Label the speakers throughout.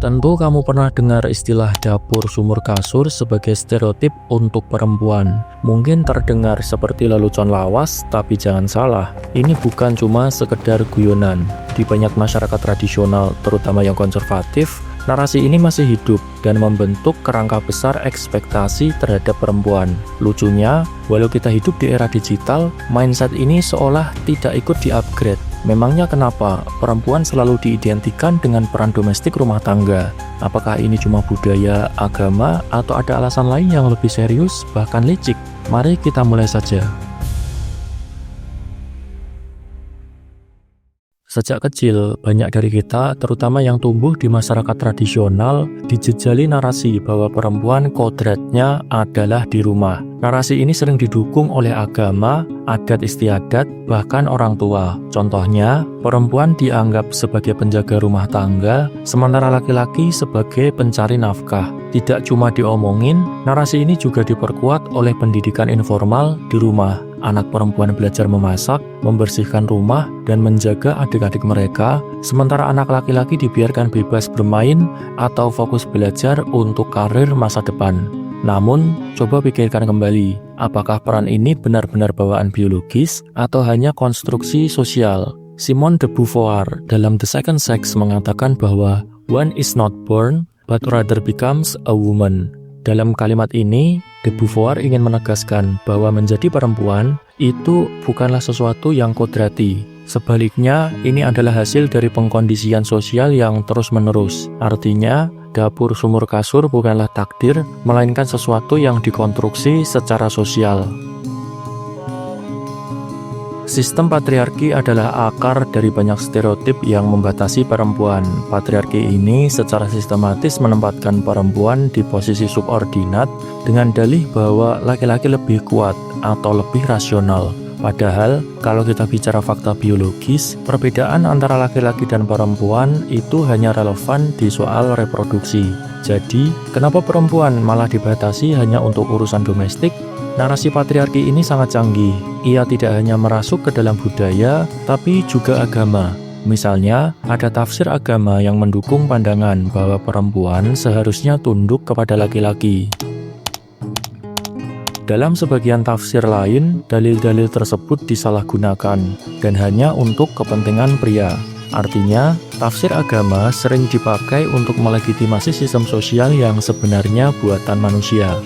Speaker 1: Tentu kamu pernah dengar istilah dapur sumur kasur sebagai stereotip untuk perempuan. Mungkin terdengar seperti lelucon lawas, tapi jangan salah, ini bukan cuma sekedar guyonan. Di banyak masyarakat tradisional, terutama yang konservatif, narasi ini masih hidup dan membentuk kerangka besar ekspektasi terhadap perempuan. Lucunya, walau kita hidup di era digital, mindset ini seolah tidak ikut di-upgrade. Memangnya kenapa perempuan selalu diidentikan dengan peran domestik rumah tangga? Apakah ini cuma budaya, agama, atau ada alasan lain yang lebih serius, bahkan licik? Mari kita mulai saja. Sejak kecil, banyak dari kita, terutama yang tumbuh di masyarakat tradisional, dijejali narasi bahwa perempuan kodratnya adalah di rumah. Narasi ini sering didukung oleh agama, adat istiadat, bahkan orang tua. Contohnya, perempuan dianggap sebagai penjaga rumah tangga, sementara laki-laki sebagai pencari nafkah. Tidak cuma diomongin, narasi ini juga diperkuat oleh pendidikan informal di rumah. Anak perempuan belajar memasak, membersihkan rumah, dan menjaga adik-adik mereka, sementara anak laki-laki dibiarkan bebas bermain atau fokus belajar untuk karir masa depan. Namun, coba pikirkan kembali, apakah peran ini benar-benar bawaan biologis atau hanya konstruksi sosial? Simone de Beauvoir dalam The Second Sex mengatakan bahwa one is not born, but rather becomes a woman. Dalam kalimat ini, de Beauvoir ingin menegaskan bahwa menjadi perempuan itu bukanlah sesuatu yang kodrati. Sebaliknya, ini adalah hasil dari pengkondisian sosial yang terus-menerus. Artinya, dapur sumur kasur bukanlah takdir, melainkan sesuatu yang dikonstruksi secara sosial. Sistem patriarki adalah akar dari banyak stereotip yang membatasi perempuan. Patriarki ini secara sistematis menempatkan perempuan di posisi subordinat dengan dalih bahwa laki-laki lebih kuat atau lebih rasional. Padahal, kalau kita bicara fakta biologis, perbedaan antara laki-laki dan perempuan itu hanya relevan di soal reproduksi. Jadi, kenapa perempuan malah dibatasi hanya untuk urusan domestik? Narasi patriarki ini sangat canggih. Ia tidak hanya merasuk ke dalam budaya, tapi juga agama. Misalnya, ada tafsir agama yang mendukung pandangan bahwa perempuan seharusnya tunduk kepada laki-laki. Dalam sebagian tafsir lain, dalil-dalil tersebut disalahgunakan dan hanya untuk kepentingan pria. Artinya, tafsir agama sering dipakai untuk melegitimasi sistem sosial yang sebenarnya buatan manusia.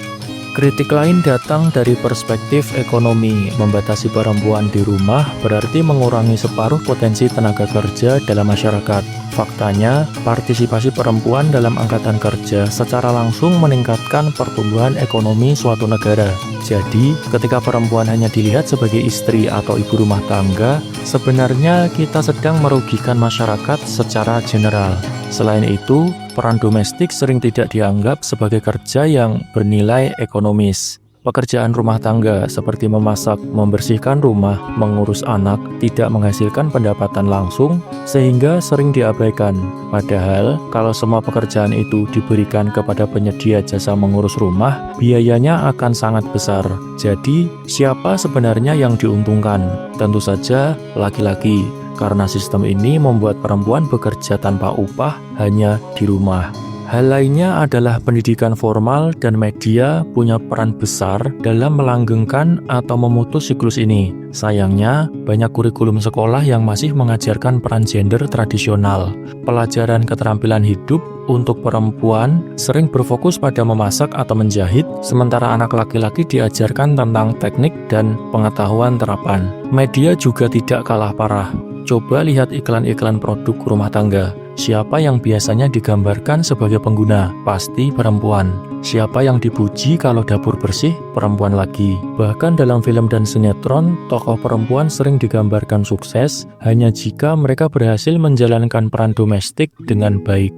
Speaker 1: Kritik lain datang dari perspektif ekonomi. Membatasi perempuan di rumah berarti mengurangi separuh potensi tenaga kerja dalam masyarakat. Faktanya, partisipasi perempuan dalam angkatan kerja secara langsung meningkatkan pertumbuhan ekonomi suatu negara. Jadi, ketika perempuan hanya dilihat sebagai istri atau ibu rumah tangga, sebenarnya kita sedang merugikan masyarakat secara general. Selain itu, peran domestik sering tidak dianggap sebagai kerja yang bernilai ekonomis. Pekerjaan rumah tangga seperti memasak, membersihkan rumah, mengurus anak tidak menghasilkan pendapatan langsung sehingga sering diabaikan. Padahal, kalau semua pekerjaan itu diberikan kepada penyedia jasa mengurus rumah, biayanya akan sangat besar. Jadi, siapa sebenarnya yang diuntungkan? Tentu saja laki-laki. Karena sistem ini membuat perempuan bekerja tanpa upah hanya di rumah. Hal lainnya adalah pendidikan formal dan media punya peran besar dalam melanggengkan atau memutus siklus ini. Sayangnya, banyak kurikulum sekolah yang masih mengajarkan peran gender tradisional. Pelajaran keterampilan hidup untuk perempuan sering berfokus pada memasak atau menjahit, sementara anak laki-laki diajarkan tentang teknik dan pengetahuan terapan. Media juga tidak kalah parah. Coba lihat iklan-iklan produk rumah tangga. Siapa yang biasanya digambarkan sebagai pengguna? Pasti perempuan. Siapa yang dipuji kalau dapur bersih? Perempuan lagi. Bahkan dalam film dan sinetron, tokoh perempuan sering digambarkan sukses hanya jika mereka berhasil menjalankan peran domestik dengan baik.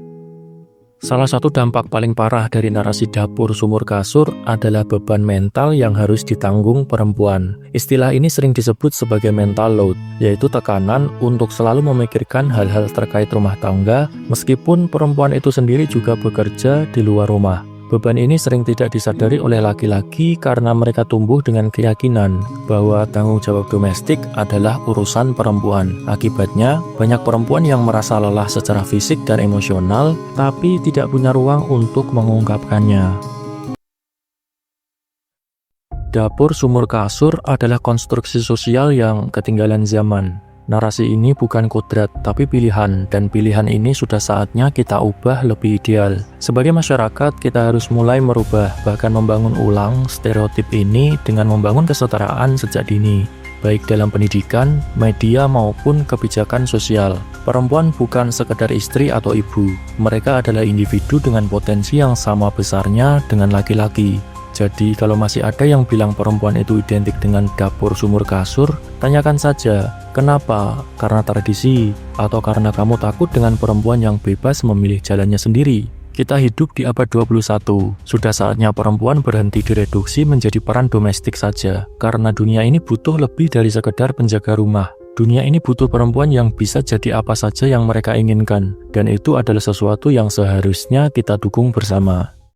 Speaker 1: Salah satu dampak paling parah dari narasi dapur sumur kasur adalah beban mental yang harus ditanggung perempuan. Istilah ini sering disebut sebagai mental load, yaitu tekanan untuk selalu memikirkan hal-hal terkait rumah tangga, meskipun perempuan itu sendiri juga bekerja di luar rumah. Beban ini sering tidak disadari oleh laki-laki karena mereka tumbuh dengan keyakinan bahwa tanggung jawab domestik adalah urusan perempuan. Akibatnya, banyak perempuan yang merasa lelah secara fisik dan emosional, tapi tidak punya ruang untuk mengungkapkannya. Dapur sumur kasur adalah konstruksi sosial yang ketinggalan zaman. Narasi ini bukan kodrat, tapi pilihan, dan pilihan ini sudah saatnya kita ubah lebih ideal. Sebagai masyarakat, kita harus mulai merubah, bahkan membangun ulang stereotip ini dengan membangun kesetaraan sejak dini, baik dalam pendidikan, media, maupun kebijakan sosial. Perempuan bukan sekedar istri atau ibu, mereka adalah individu dengan potensi yang sama besarnya dengan laki-laki. Jadi kalau masih ada yang bilang perempuan itu identik dengan dapur sumur kasur, tanyakan saja, kenapa? Karena tradisi, atau karena kamu takut dengan perempuan yang bebas memilih jalannya sendiri? Kita hidup di abad 21, sudah saatnya perempuan berhenti direduksi menjadi peran domestik saja, karena dunia ini butuh lebih dari sekedar penjaga rumah. Dunia ini butuh perempuan yang bisa jadi apa saja yang mereka inginkan, dan itu adalah sesuatu yang seharusnya kita dukung bersama.